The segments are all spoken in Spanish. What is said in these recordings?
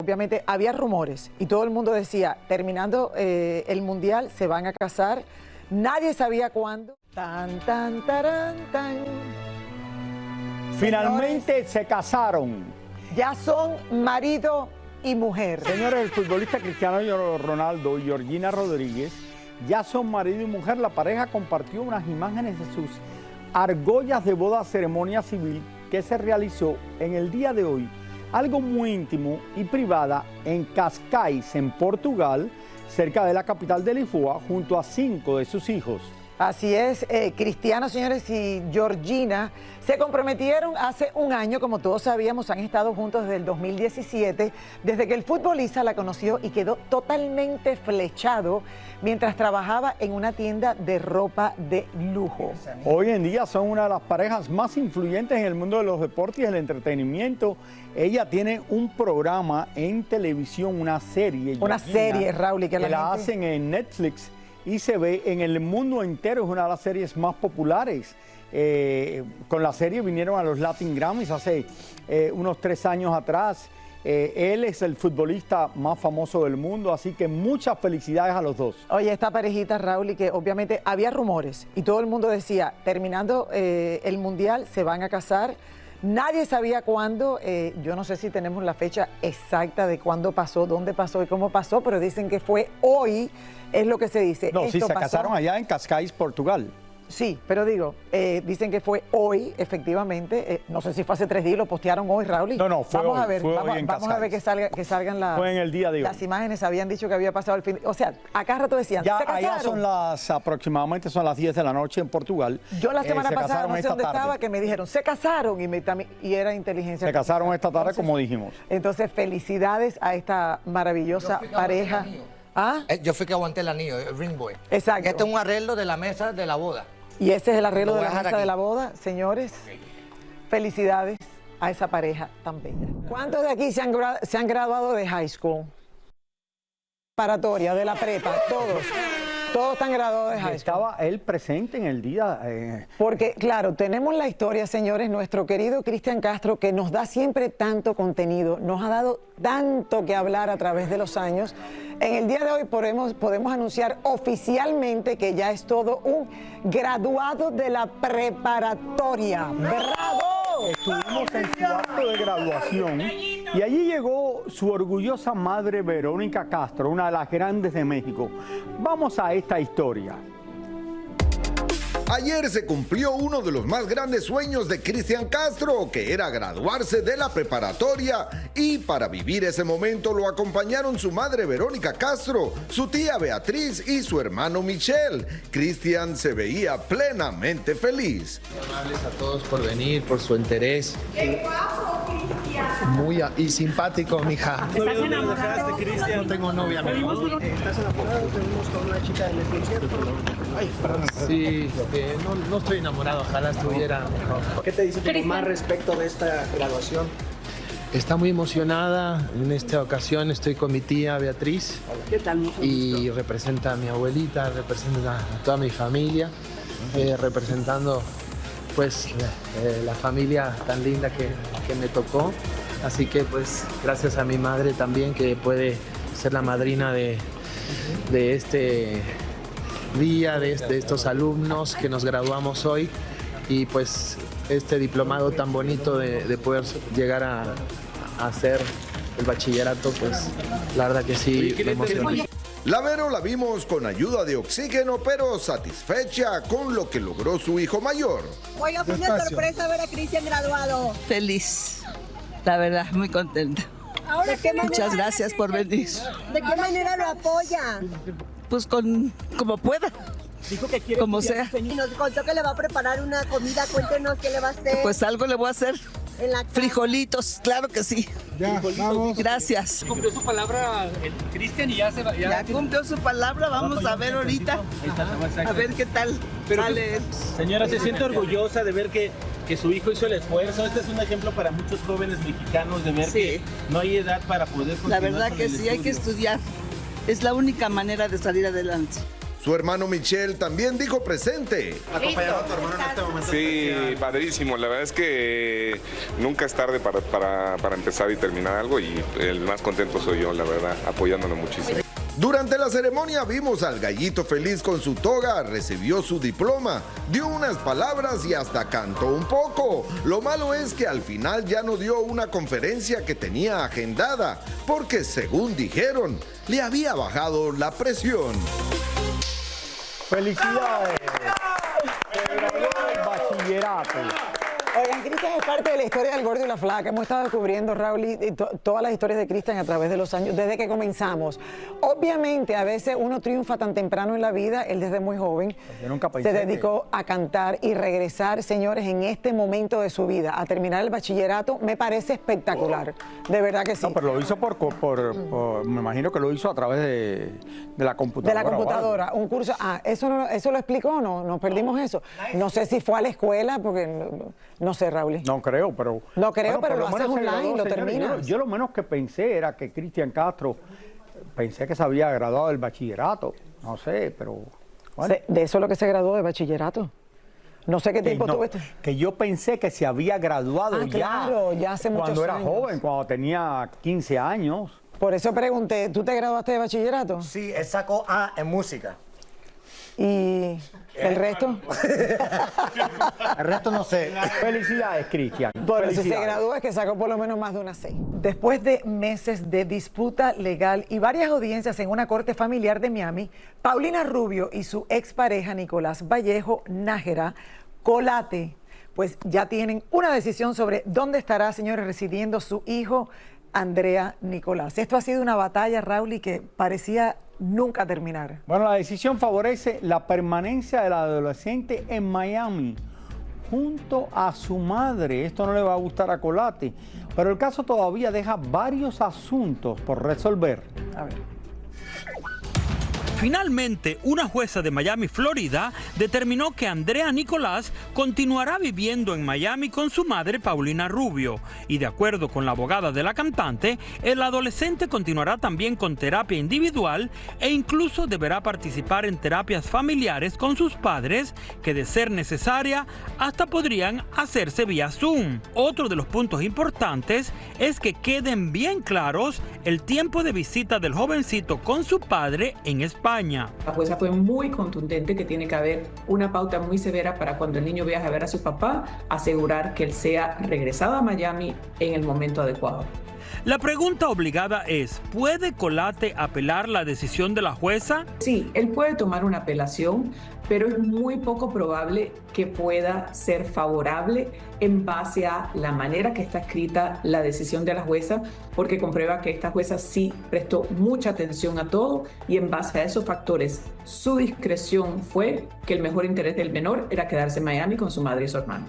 obviamente había rumores y todo el mundo decía, terminando el Mundial se van a casar. Nadie sabía cuándo. Tan, tan, tarán, tan. Finalmente Señores, se casaron. ya son marido y mujer. Señores, el futbolista Cristiano Ronaldo y Georgina Rodríguez ya son marido y mujer. La pareja compartió unas imágenes de sus argollas de boda, ceremonia civil que se realizó en el día de hoy. Algo muy íntimo y privada en Cascais, en Portugal, cerca de la capital de Lisboa, junto a 5 de sus hijos. Así es, Cristiano, señores, y Georgina se comprometieron hace un año, como todos sabíamos, han estado juntos desde el 2017, desde que el futbolista la conoció y quedó totalmente flechado mientras trabajaba en una tienda de ropa de lujo. Hoy en día son una de las parejas más influyentes en el mundo de los deportes y el entretenimiento. Ella tiene un programa en televisión, una serie. Una serie, Raúl, y que la gente... hacen en Netflix y se ve en el mundo entero. Es una de las series más populares. Con la serie vinieron a los Latin Grammys hace unos 3 años atrás. Él es el futbolista más famoso del mundo, así que muchas felicidades a los dos. Oye, esta parejita, Raúl, y que obviamente había rumores y todo el mundo decía, terminando el Mundial se van a casar. Nadie sabía cuándo, yo no sé si tenemos la fecha exacta de cuándo pasó, dónde pasó y cómo pasó, pero dicen que fue hoy, es lo que se dice. No, sí, se pasó... casaron allá en Cascais, Portugal. Sí, pero digo, dicen que fue hoy, efectivamente. No sé si fue hace 3 días, lo postearon hoy, Raúl. No, fue vamos hoy, a ver, fue vamos, hoy en vamos a ver que salgan Fue en el día de hoy. las imágenes. Habían dicho que había pasado el fin. O sea, acá rato decían, Ya ¿se casaron? allá son aproximadamente son las 10 de la noche en Portugal. Yo la semana pasada, no sé dónde tarde. estaba, que me dijeron, se casaron y era inteligencia. Se casaron esta tarde, Entonces, como dijimos. Entonces, felicidades a esta maravillosa pareja. ¿Ah? Yo fui que aguanté el anillo, el ring boy. Exacto. Este es un arreglo de la mesa de la boda. Y ese es el arreglo Lo de voy la a dejar mesa de aquí. la boda, señores. Felicidades a esa pareja tan bella. ¿Cuántos de aquí se han graduado de high school? Preparatoria, de la prepa, todos. Todos están graduados de high school. Estaba él presente en el día. Porque, claro, tenemos la historia, señores, nuestro querido Cristian Castro, que nos da siempre tanto contenido, nos ha dado tanto que hablar a través de los años. En el día de hoy podemos anunciar oficialmente que ya es todo un graduado de la preparatoria. ¡Bravo! Estuvimos en su acto de graduación y allí llegó su orgullosa madre Verónica Castro, una de las grandes de México. Vamos a esta historia. Ayer se cumplió uno de los más grandes sueños de Cristian Castro, que era graduarse de la preparatoria, y para vivir ese momento lo acompañaron su madre Verónica Castro, su tía Beatriz y su hermano Michelle. Cristian se veía plenamente feliz. Amables a todos por venir, por su interés. ¡Qué guapo, Cristian! Muy simpático, mija. ¿Estás enamorado? No tengo novia, mi amor. ¿Estás enamorado? Tenemos con una chica del concierto. Ay, perdón. Sí, no estoy enamorado, ojalá estuviera mejor. ¿Qué te dice tu mamá respecto de esta graduación? Está muy emocionada. En esta ocasión estoy con mi tía Beatriz. ¿Qué tal? Mucho Y gusto. representa a mi abuelita, representa a toda mi familia, representando pues la familia tan linda que me tocó. Así que pues gracias a mi madre también, que puede ser la madrina de este día, de estos alumnos que nos graduamos hoy, y pues este diplomado tan bonito de poder llegar a hacer el bachillerato, pues la verdad que sí me emociona. La Vero la vimos con ayuda de oxígeno, pero satisfecha con lo que logró su hijo mayor. Oiga, fue una sorpresa ver a Cristian graduado. Feliz, la verdad, muy contenta. Ahora, Muchas gracias por venir. ¿De qué manera lo apoya? Pues como pueda, Dijo que quiere como sea. Y nos contó que le va a preparar una comida. Cuéntenos qué le va a hacer. Pues algo le voy a hacer. En la casa. Frijolitos, claro que sí. Ya, vamos. Gracias. Cumplió su palabra Cristian y ya se va. Ya cumplió su palabra, vamos a ver ahorita. A ver qué tal sale. Señora, ¿se siente orgullosa de ver que su hijo hizo el esfuerzo? Este es un ejemplo para muchos jóvenes mexicanos de ver Sí. que no hay edad para poder La continuar verdad con que el sí, hay que estudio. estudiar. Es la única manera de salir adelante. Su hermano Michel también dijo presente. Acompañando a tu hermano en este momento. Sí, padrísimo. La verdad es que nunca es tarde para empezar y terminar algo y el más contento soy yo, la verdad, apoyándolo muchísimo. Durante la ceremonia vimos al gallito feliz con su toga, recibió su diploma, dio unas palabras y hasta cantó un poco. Lo malo es que al final ya no dio una conferencia que tenía agendada, porque según dijeron, le había bajado la presión. ¡Felicidades! Se graduó del bachillerato. Oigan, Cristian es parte de la historia del gordo y la flaca. Hemos estado descubriendo, Raúl, todas las historias de Cristian a través de los años, desde que comenzamos. Obviamente, a veces uno triunfa tan temprano en la vida, él desde muy joven Yo nunca pensé se dedicó a cantar y regresar, señores, en este momento de su vida, a terminar el bachillerato, me parece espectacular. De verdad que sí. No, pero lo hizo me imagino que lo hizo a través de la computadora. De la computadora, un curso. ¿Eso lo explicó o no? ¿Nos perdimos eso? No sé si fue a la escuela, porque no sé, Raúl. No creo, pero... No creo, pero lo haces menos se online, graduó, lo señores. terminas. Yo lo menos que pensé era que Cristian Castro, pensé que se había graduado del bachillerato. No sé, pero... Bueno. De eso es lo que se graduó de bachillerato. No sé qué tiempo tuviste. Que yo pensé que se había graduado claro, ya hace muchos años. Cuando era joven, cuando tenía 15 años. Por eso pregunté, ¿tú te graduaste de bachillerato? Sí, él sacó A en música. ¿Y el resto? El resto no sé. Felicidades, Cristian. Por si se graduó es que sacó por lo menos más de una 6. Después de meses de disputa legal y varias audiencias en una corte familiar de Miami, Paulina Rubio y su expareja Nicolás Vallejo Nájera Colate, pues ya tienen una decisión sobre dónde estará, señores, residiendo su hijo Andrea Nicolás. Esto ha sido una batalla, Raúl, y que parecía nunca terminar. Bueno, la decisión favorece la permanencia del adolescente en Miami junto a su madre. Esto no le va a gustar a Colate, pero el caso todavía deja varios asuntos por resolver. A ver. Finalmente, una jueza de Miami, Florida, determinó que Andrea Nicolás continuará viviendo en Miami con su madre, Paulina Rubio. Y de acuerdo con la abogada de la cantante, el adolescente continuará también con terapia individual e incluso deberá participar en terapias familiares con sus padres, que de ser necesaria, hasta podrían hacerse vía Zoom. Otro de los puntos importantes es que queden bien claros el tiempo de visita del jovencito con su padre en España. La jueza fue muy contundente que tiene que haber una pauta muy severa para cuando el niño viaje a ver a su papá, asegurar que él sea regresado a Miami en el momento adecuado. La pregunta obligada es, ¿puede Colate apelar la decisión de la jueza? Sí, él puede tomar una apelación, pero es muy poco probable que pueda ser favorable en base a la manera que está escrita la decisión de la jueza, porque comprueba que esta jueza sí prestó mucha atención a todo y en base a esos factores, su discreción fue que el mejor interés del menor era quedarse en Miami con su madre y su hermano.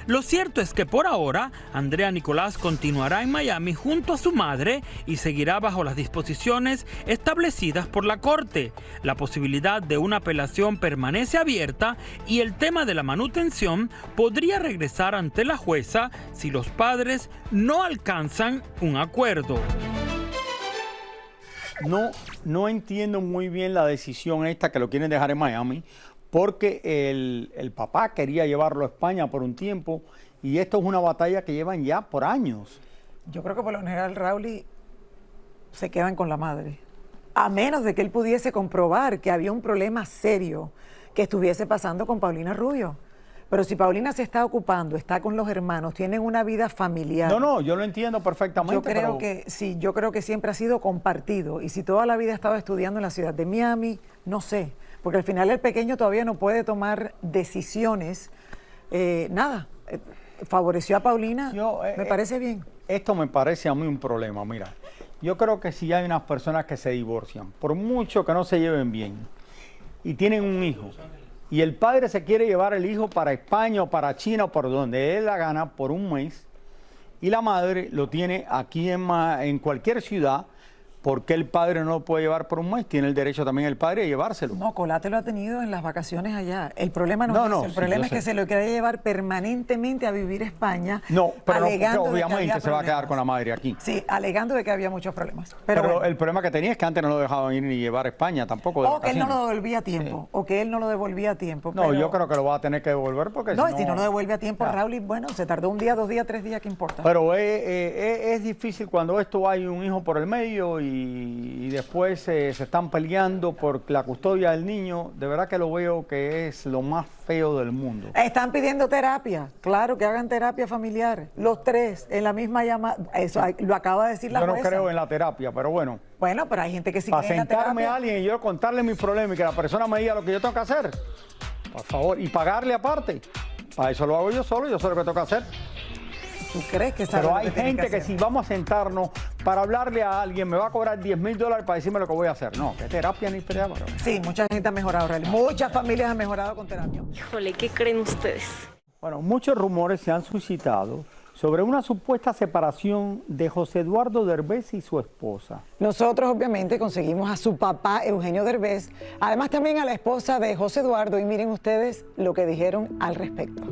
Lo cierto es que por ahora, Andrea Nicolás continuará en Miami junto a su madre y seguirá bajo las disposiciones establecidas por la Corte. La posibilidad de una apelación permanece abierta y el tema de la manutención podría regresar ante la jueza si los padres no alcanzan un acuerdo. No entiendo muy bien la decisión esta que lo quieren dejar en Miami, porque el papá quería llevarlo a España por un tiempo y esto es una batalla que llevan ya por años. Yo creo que por lo general, Raúl, se quedan con la madre, a menos de que él pudiese comprobar que había un problema serio que estuviese pasando con Paulina Rubio. Pero si Paulina se está ocupando, está con los hermanos, tienen una vida familiar. No, yo lo entiendo perfectamente. Yo creo que sí, yo creo que siempre ha sido compartido. Y si toda la vida ha estado estudiando en la ciudad de Miami, no sé. Porque al final el pequeño todavía no puede tomar decisiones. Favoreció a Paulina, me parece bien. Esto me parece a mí un problema, mira. Yo creo que si hay unas personas que se divorcian, por mucho que no se lleven bien, y tienen un hijo, y el padre se quiere llevar el hijo para España o para China o por donde él la gana por un mes, y la madre lo tiene aquí en cualquier ciudad, ¿Por qué el padre no lo puede llevar por un mes? Tiene el derecho también el padre a llevárselo. No, Colate lo ha tenido en las vacaciones allá. El problema no es eso. El problema es que se lo quiere llevar permanentemente a vivir a España. No, pero obviamente se va a quedar con la madre aquí. Sí, alegando de que había muchos problemas. Pero bueno. El problema que tenía es que antes no lo dejaban ir ni llevar a España tampoco. O que él no lo devolvía a tiempo. Sí. O que él no lo devolvía a tiempo. No, yo creo que lo va a tener que devolver porque no, si no lo devuelve a tiempo, Raúl, bueno, se tardó un día, 2 días, 3 días, ¿qué importa? Pero es difícil cuando esto hay un hijo por el medio y después se están peleando por la custodia del niño. De verdad que lo veo que es lo más feo del mundo. Están pidiendo terapia, claro, que hagan terapia familiar, los 3 en la misma llamada. Eso lo acaba de decir la jueza. Yo no creo en la terapia, pero bueno. Bueno, pero hay gente que sí cree en la terapia. Para sentarme a alguien y yo contarle mi problema y que la persona me diga lo que yo tengo que hacer, por favor, y pagarle aparte. Para eso lo hago yo solo, yo sé lo que tengo que hacer. ¿Tú crees que Pero hay gente que si vamos a sentarnos para hablarle a alguien me va a cobrar $10,000 para decirme lo que voy a hacer. No, que terapia ni terapia. Sí, mucha gente ha mejorado, realmente. Muchas familias han mejorado con terapia. Híjole, ¿qué creen ustedes? Bueno, muchos rumores se han suscitado sobre una supuesta separación de José Eduardo Derbez y su esposa. Nosotros obviamente conseguimos a su papá, Eugenio Derbez, además también a la esposa de José Eduardo, y miren ustedes lo que dijeron al respecto.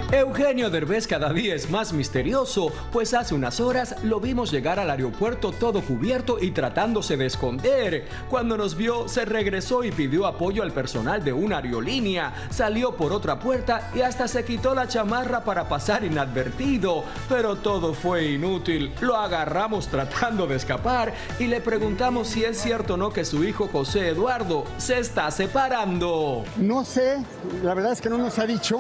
Eugenio Derbez cada día es más misterioso, pues hace unas horas lo vimos llegar al aeropuerto todo cubierto y tratándose de esconder. Cuando nos vio, se regresó y pidió apoyo al personal de una aerolínea, salió por otra puerta y hasta se quitó la chamarra para pasar inadvertido. Pero todo fue inútil, lo agarramos tratando de escapar y le preguntamos si es cierto o no que su hijo José Eduardo se está separando. No sé, la verdad es que no nos ha dicho.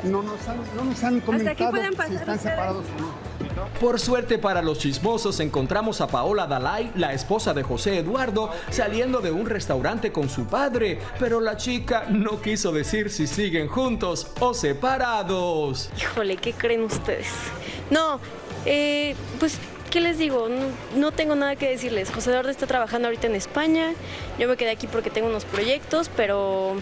No nos han comentado si están separados o no. Por suerte para los chismosos encontramos a Paola Dalai, la esposa de José Eduardo, saliendo de un restaurante con su padre, pero la chica no quiso decir si siguen juntos o separados. Híjole, ¿qué creen ustedes? No, pues... ¿qué les digo? No tengo nada que decirles. José Eduardo está trabajando ahorita en España, yo me quedé aquí porque tengo unos proyectos, pero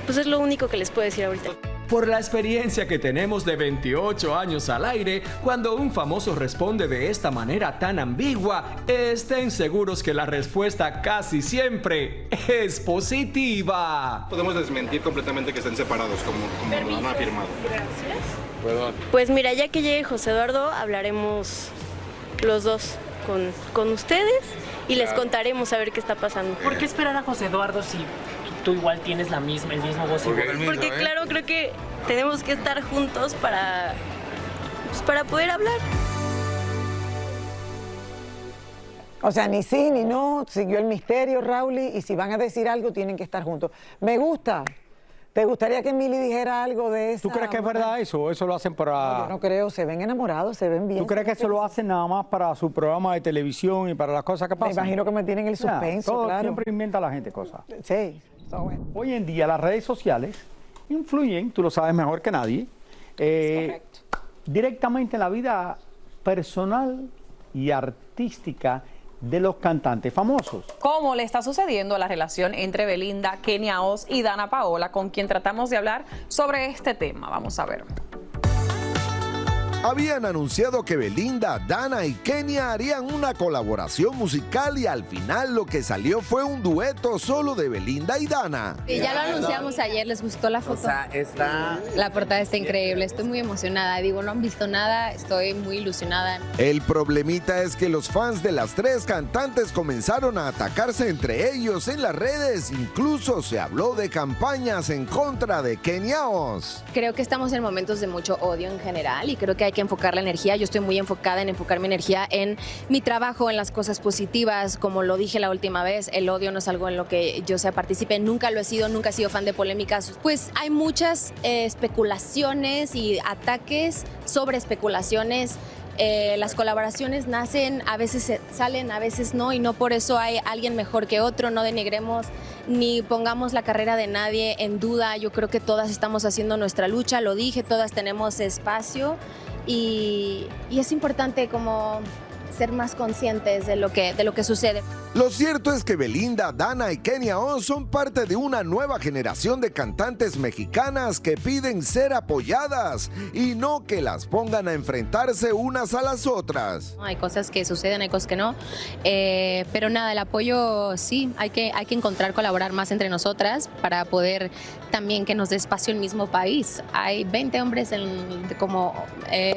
pues es lo único que les puedo decir ahorita. Por la experiencia que tenemos de 28 años al aire, cuando un famoso responde de esta manera tan ambigua, estén seguros que la respuesta casi siempre es positiva. Podemos desmentir completamente que estén separados, como lo han afirmado. Gracias. Pues mira, ya que llegue José Eduardo, hablaremos los dos con ustedes y les contaremos a ver qué está pasando. ¿Por qué esperar a José Eduardo si tú igual tienes el mismo voz? Porque claro, creo que tenemos que estar juntos para poder hablar. O sea, ni sí ni no, siguió el misterio, Raúl, y si van a decir algo tienen que estar juntos. Me gusta. ¿Te gustaría que Mili dijera algo de eso? ¿Tú crees que es verdad eso? ¿O eso lo hacen para...? No, yo no creo, se ven enamorados, se ven bien. ¿Tú crees que eso lo hacen nada más para su programa de televisión y para las cosas que pasan? Me imagino que me tienen el suspenso, claro. Siempre inventa la gente cosas. Sí, está bueno. Hoy en día las redes sociales influyen, tú lo sabes mejor que nadie, directamente en la vida personal y artística de los cantantes famosos. ¿Cómo le está sucediendo a la relación entre Belinda, Kenia Oz y Dana Paola, con quien tratamos de hablar sobre este tema? Vamos a ver. Habían anunciado que Belinda, Dana y Kenia harían una colaboración musical y al final lo que salió fue un dueto solo de Belinda y Dana. Y ya lo anunciamos ayer, ¿les gustó la foto? O sea, la portada está increíble, estoy muy emocionada. Digo, no han visto nada, estoy muy ilusionada. El problemita es que los fans de las 3 cantantes comenzaron a atacarse entre ellos en las redes. Incluso se habló de campañas en contra de Kenia Oz. Creo que estamos en momentos de mucho odio en general y creo que hay que enfocar la energía. Yo estoy muy enfocada en enfocar mi energía en mi trabajo, en las cosas positivas. Como lo dije la última vez, el odio no es algo en lo que yo sea partícipe. Nunca lo he sido, nunca he sido fan de polémicas. Pues hay muchas especulaciones y ataques sobre especulaciones. Las colaboraciones nacen, a veces salen, a veces no, y no por eso hay alguien mejor que otro. No denigremos ni pongamos la carrera de nadie en duda. Yo creo que todas estamos haciendo nuestra lucha, lo dije, todas tenemos espacio y es importante como ser más conscientes de lo que sucede. Lo cierto es que Belinda, Dana y Kenia Oz son parte de una nueva generación de cantantes mexicanas que piden ser apoyadas y no que las pongan a enfrentarse unas a las otras. Hay cosas que suceden, hay cosas que no, pero nada, el apoyo sí, hay que encontrar, colaborar más entre nosotras para poder también que nos dé espacio el mismo país. Hay 20 hombres como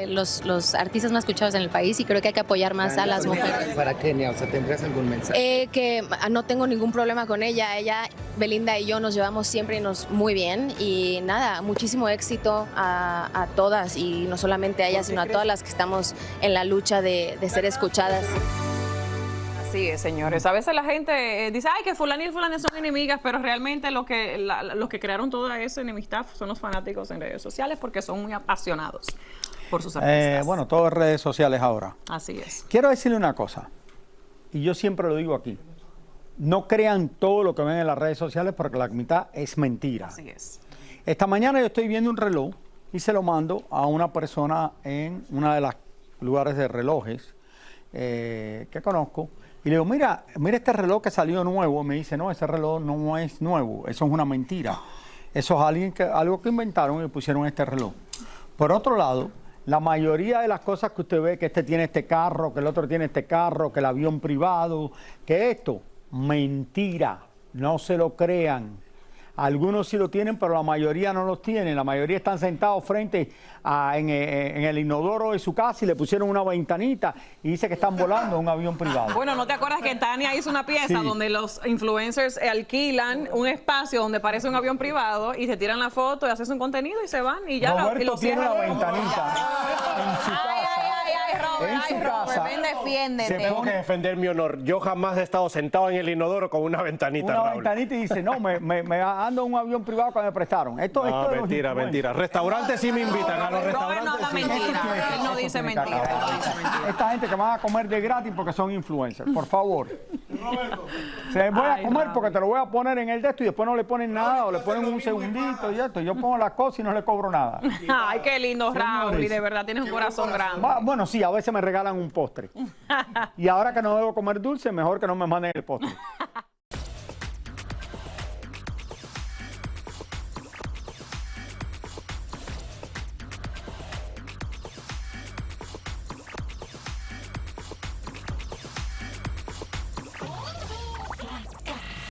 los artistas más escuchados en el país y creo que hay que apoyar más a las mujeres. Para Kenia, o sea, ¿tendrías algún mensaje? Que no tengo ningún problema con ella. Ella, Belinda y yo nos llevamos siempre muy bien y nada, muchísimo éxito a todas y no solamente a ellas, sino a todas las que estamos en la lucha de ser escuchadas. Así es, señores. A veces la gente dice, ay, que fulano y fulana son enemigas, pero realmente los que crearon toda esa enemistad son los fanáticos en redes sociales porque son muy apasionados por sus artistas. Bueno, todo es redes sociales ahora. Así es. Quiero decirle una cosa, y yo siempre lo digo aquí, no crean todo lo que ven en las redes sociales porque la mitad es mentira. Así es. Esta mañana yo estoy viendo un reloj y se lo mando a una persona en una de las lugares de relojes que conozco. Y le digo, mira este reloj que salió nuevo. Me dice, no, ese reloj no es nuevo, eso es una mentira. Eso es algo que inventaron y pusieron este reloj. Por otro lado, la mayoría de las cosas que usted ve, que este tiene este carro, que el otro tiene este carro, que el avión privado, que esto, mentira, no se lo crean. Algunos sí lo tienen, pero la mayoría no los tienen. La mayoría están sentados frente en el inodoro de su casa y le pusieron una ventanita y dice que están volando un avión privado. Bueno, ¿no te acuerdas que Tania hizo una pieza donde los influencers alquilan un espacio donde parece un avión privado y se tiran la foto y hacen un contenido y se van y ya Roberto tiene una ventanita en su casa. Ven, defiéndete. Tengo que defender mi honor. Yo jamás he estado sentado en el inodoro con una ventanita, Una Raúl. ventanita y dice, no, me ando en un avión privado que me prestaron. Esto mentira, mentira. Restaurantes sí me invitan. A los restaurantes no habla mentira. Él no dice mentira. Esta gente que me va a comer de gratis porque son influencers, por favor. Se voy a comer porque te lo voy a poner en el de esto y después no le ponen nada o le ponen un segundito y esto. Yo pongo las cosas y no le cobro nada. Ay, qué lindo, Raúl. Y de verdad tienes un corazón grande. Bueno, sí, a veces me regalan un postre. Y ahora que no debo comer dulce, mejor que no me manden el postre.